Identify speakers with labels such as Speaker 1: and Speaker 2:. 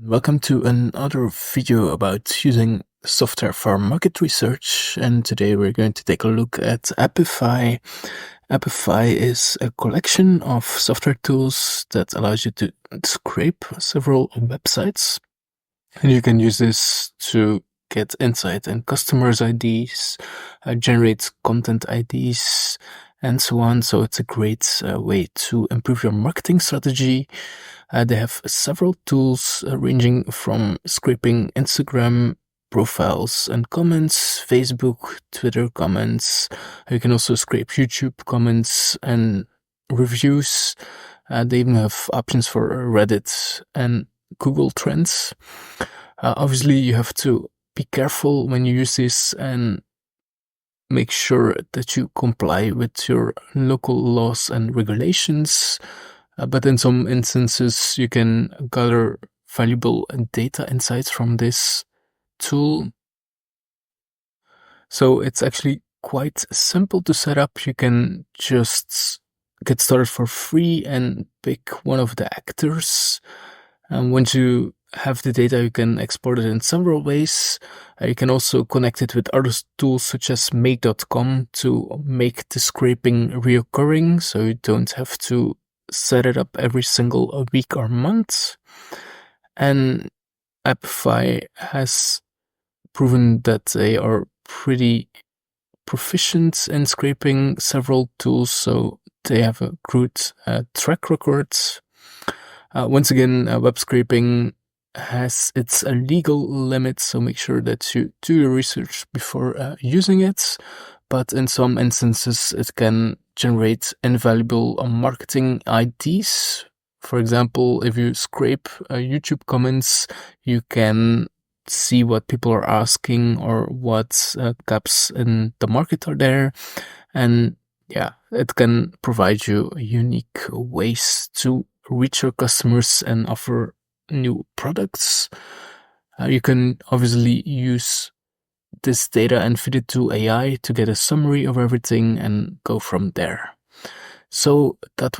Speaker 1: Welcome to another video about using software for market research, and today we're going to take a look at Apify. Apify is a collection of software tools that allows you to scrape several websites, and you can use this to get insight in customers' IDs, generate content IDs, and so on. So it's a great way to improve your marketing strategy. They have several tools ranging from scraping Instagram profiles and comments, Facebook, Twitter comments. You can also scrape YouTube comments and reviews. They even have options for Reddit and Google Trends. Obviously, you have to be careful when you use this and make sure that you comply with your local laws and regulations. But in some instances, you can gather valuable data insights from this tool. So it's actually quite simple to set up. You can just get started for free and pick one of the actors. And once you have the data, you can export it in several ways. You can also connect it with other tools such as make.com to make the scraping reoccurring, so you don't have to set it up every single week or month. And Apify has proven that they are pretty proficient in scraping several tools, so they have a good track record. Once again, web scraping has its legal limits, so make sure that you do your research before using it. But in some instances, it can generate invaluable marketing IDs. For example, if you scrape YouTube comments, you can see what people are asking or what gaps in the market are there. And yeah, it can provide you unique ways to reach your customers and offer new products. You can obviously use this data and feed it to AI to get a summary of everything and go from there. So that